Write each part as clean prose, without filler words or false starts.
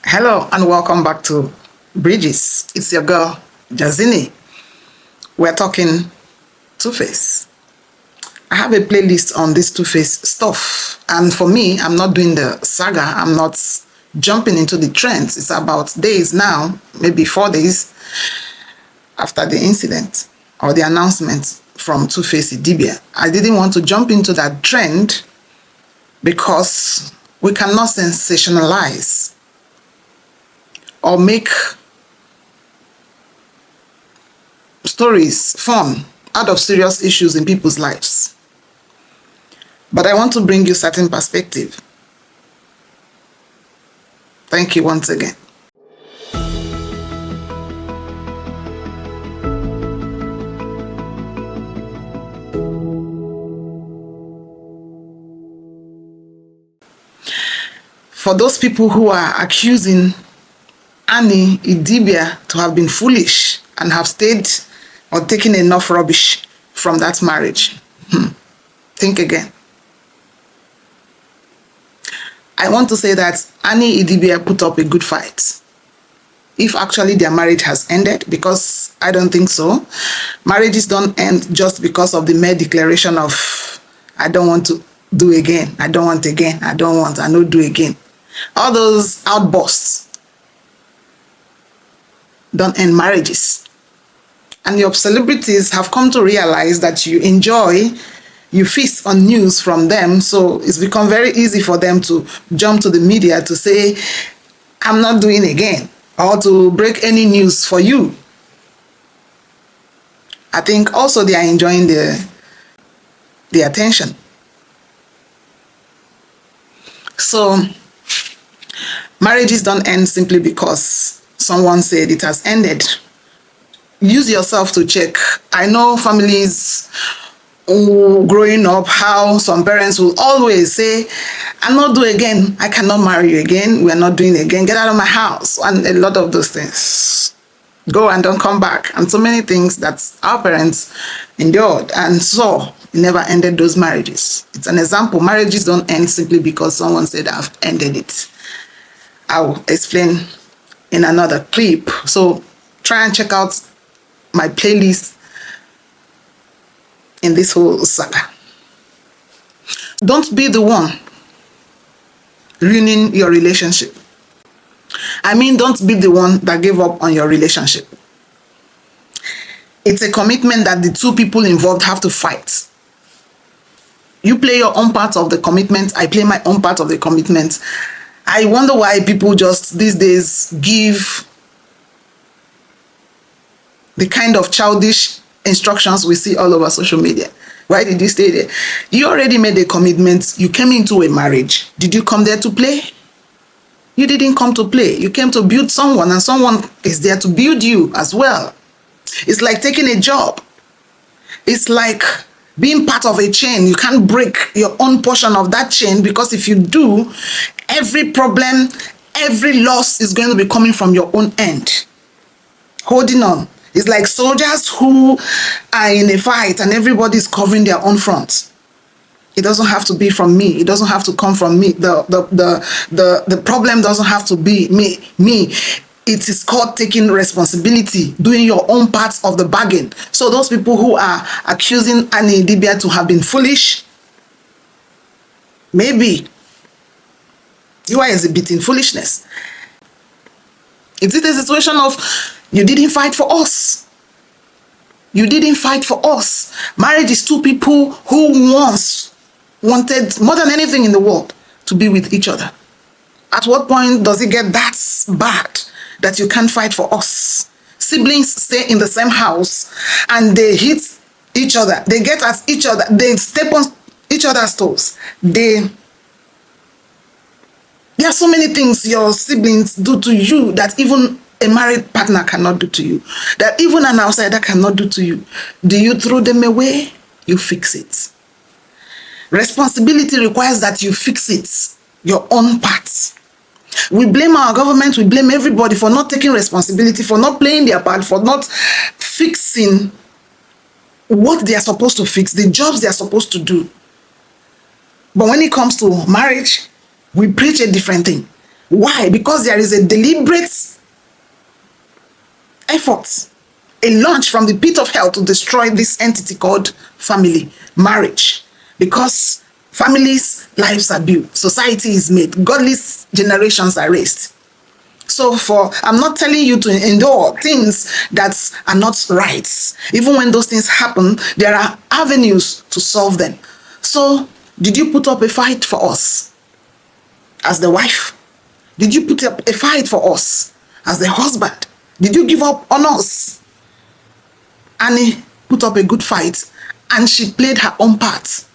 Hello and welcome back to Bridges. It's your girl, Jazini. We're talking Two-Face. I have a playlist on this Two-Face stuff. And for me, I'm not doing the saga. I'm not jumping into the trends. It's about days now, maybe 4 days after the incident or the announcement from Two-Face Idibia. I didn't want to jump into that trend because we cannot sensationalize or make stories fun out of serious issues in people's lives. But I want to bring you certain perspective. Thank you once again. For those people who are accusing Annie Idibia to have been foolish and have stayed or taken enough rubbish from that marriage, think again. I want to say that Annie Idibia put up a good fight. If actually their marriage has ended, because I don't think so. Marriages don't end just because of the mere declaration of, I don't want to do again, I don't want again, I don't want, I don't do again. All those outbursts don't end marriages. And your celebrities have come to realize that you feast on news from them, so it's become very easy for them to jump to the media to say, I'm not doing again, or to break any news for you. I think also they are enjoying the attention. So marriages don't end simply because someone said it has ended. Use yourself to check. I know families growing up, how some parents will always say, I'll not do again, I cannot marry you again, we're not doing it again, get out of my house, and a lot of those things. Go and don't come back, and so many things that our parents endured, and so it never ended those marriages. It's an example. Marriages don't end simply because someone said I've ended it. I'll explain in another clip. So try and check out my playlist in this whole saga. Don't be the one ruining your relationship. I mean, don't be the one that gave up on your relationship. It's a commitment that the two people involved have to fight. You play your own part of the commitment, I play my own part of the commitment. I wonder why people just these days give the kind of childish instructions we see all over social media. Why did you stay there? You already made a commitment. You came into a marriage. Did you come there to play? You didn't come to play. You came to build someone, and someone is there to build you as well. It's like taking a job. It's like being part of a chain. You can't break your own portion of that chain, because if you do, every problem, every loss is going to be coming from your own end. Holding on. It's like soldiers who are in a fight and everybody's covering their own front. It doesn't have to be from me. It doesn't have to come from me. The problem doesn't have to be me. It is called taking responsibility, doing your own parts of the bargain. So those people who are accusing Annie Idibia to have been foolish, maybe you are exhibiting foolishness. Is it a situation of, you didn't fight for us? You didn't fight for us. Marriage is two people who once wanted, more than anything in the world, to be with each other. At what point does it get that bad that you can't fight for us? Siblings stay in the same house and they hit each other. They get at each other. They step on each other's toes. There are so many things your siblings do to you that even a married partner cannot do to you, that even an outsider cannot do to you. Do you throw them away? You fix it. Responsibility requires that you fix it, your own parts. We blame our government, we blame everybody for not taking responsibility, for not playing their part, for not fixing what they are supposed to fix, the jobs they are supposed to do. But when it comes to marriage, we preach a different thing. Why? Because there is a deliberate effort, a launch from the pit of hell to destroy this entity called family, marriage. Because families' lives are built, society is made, godly generations are raised. So I'm not telling you to endure things that are not right. Even when those things happen, there are avenues to solve them. So did you put up a fight for us as the wife? Did you put up a fight for us as the husband? Did you give up on us? Annie put up a good fight and she played her own part.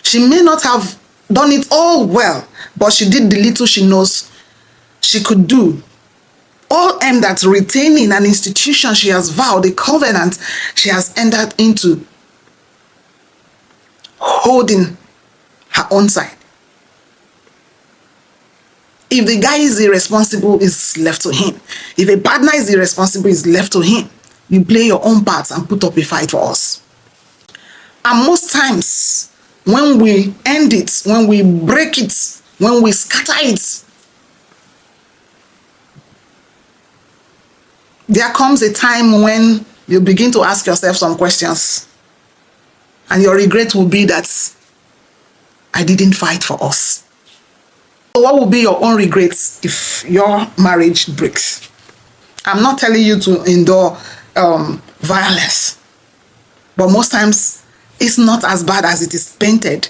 She may not have done it all well, but she did the little she knows she could do. All aimed at retaining an institution she has vowed, a covenant she has entered into, holding her own side. If the guy is irresponsible, it's left to him. If a partner is irresponsible, it's left to him. You play your own part and put up a fight for us. And most times, when we end it, when we break it, when we scatter it, there comes a time when you begin to ask yourself some questions. And your regret will be that I didn't fight for us. So what will be your own regrets if your marriage breaks? I'm not telling you to endure violence. But most times, it's not as bad as it is painted.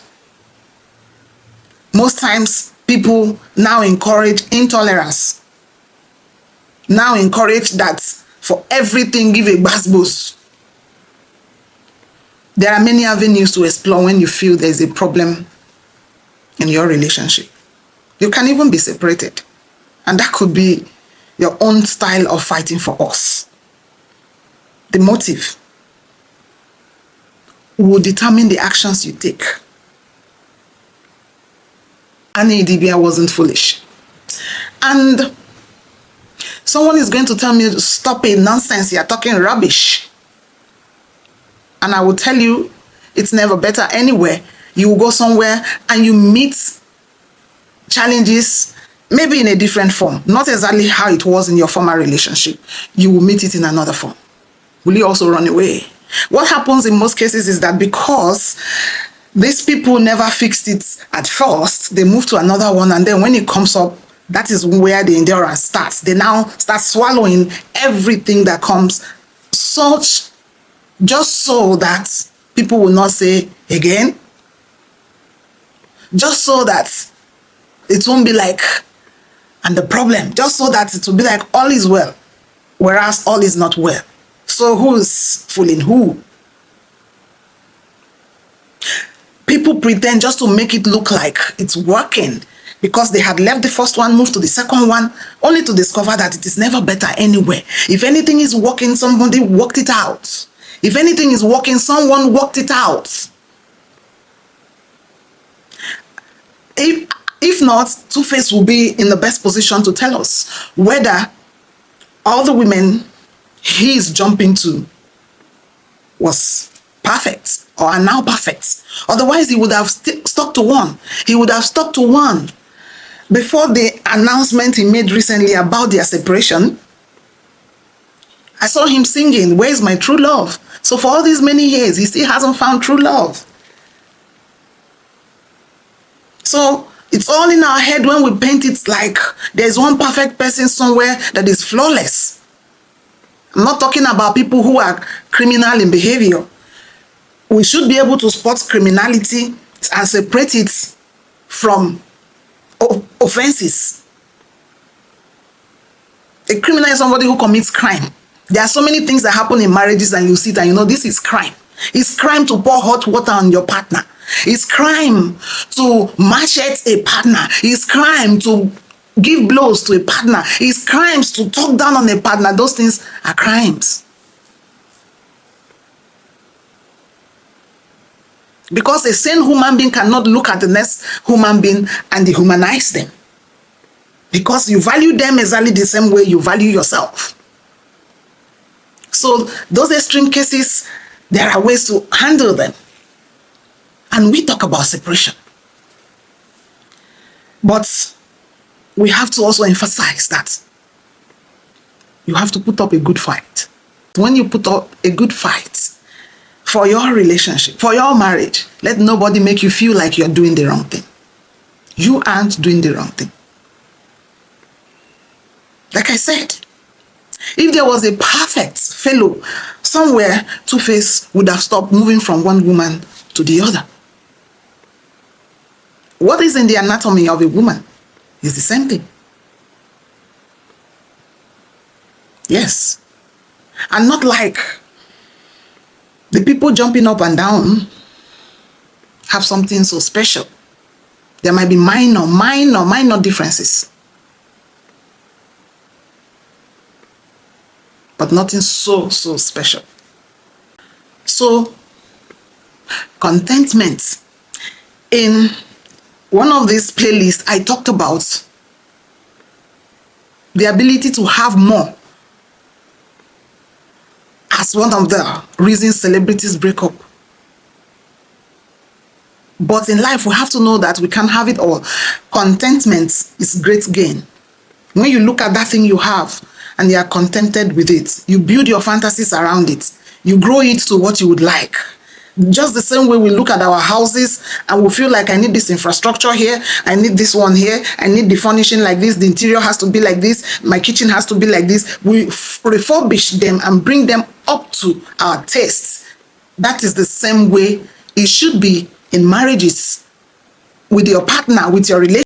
Most times, people now encourage intolerance. Now encourage that for everything, give a boost. There are many avenues to explore when you feel there's a problem in your relationship. You can even be separated. And that could be your own style of fighting for us. The motive will determine the actions you take. Annie Idibia wasn't foolish. And someone is going to tell me, stop it, nonsense, you're talking rubbish. And I will tell you, it's never better anywhere. You will go somewhere and you meet challenges, maybe in a different form, not exactly how it was in your former relationship. You will meet it in another form. Will you also run away? What happens in most cases is that because these people never fixed it at first, they move to another one, and then when it comes up, that is where the endurance starts. They now start swallowing everything that comes, just so that people will not say again, just so that it won't be like, and the problem, just so that it will be like all is well, whereas all is not well. So who's fooling who? People pretend just to make it look like it's working because they had left the first one, moved to the second one, only to discover that it is never better anywhere. If anything is working, somebody worked it out. If anything is working, someone worked it out. If not, Two-Face will be in the best position to tell us whether all the women he is jumping to was perfect or are now perfect. Otherwise, he would have stuck to one. He would have stuck to one. Before the announcement he made recently about their separation, I saw him singing, "Where's my true love?" So for all these many years, he still hasn't found true love. So it's all in our head when we paint it like there's one perfect person somewhere that is flawless. I'm not talking about people who are criminal in behavior. We should be able to spot criminality and separate it from offenses. A criminal is somebody who commits crime. There are so many things that happen in marriages and you see it and you know this is crime. It's crime to pour hot water on your partner. It's crime to machete a partner. It's crime to give blows to a partner. It's crimes to talk down on a partner. Those things are crimes. Because a sane human being cannot look at the next human being and dehumanize them. Because you value them exactly the same way you value yourself. So those extreme cases, there are ways to handle them. And we talk about separation. But we have to also emphasize that you have to put up a good fight. When you put up a good fight for your relationship, for your marriage, let nobody make you feel like you're doing the wrong thing. You aren't doing the wrong thing. Like I said, if there was a perfect fellow somewhere, Two-Face would have stopped moving from one woman to the other. What is in the anatomy of a woman is the same thing. Yes. And not like the people jumping up and down have something so special. There might be minor differences, but nothing so special. So, contentment. In one of these playlists, I talked about the ability to have more as one of the reasons celebrities break up. But in life, we have to know that we can't have it all. Contentment is great gain. When you look at that thing you have and you are contented with it, you build your fantasies around it. You grow it to what you would like. Just the same way we look at our houses and we feel like I need this infrastructure here, I need this one here, I need the furnishing like this, the interior has to be like this, my kitchen has to be like this. We refurbish them and bring them up to our tastes. That is the same way it should be in marriages, with your partner, with your relationship.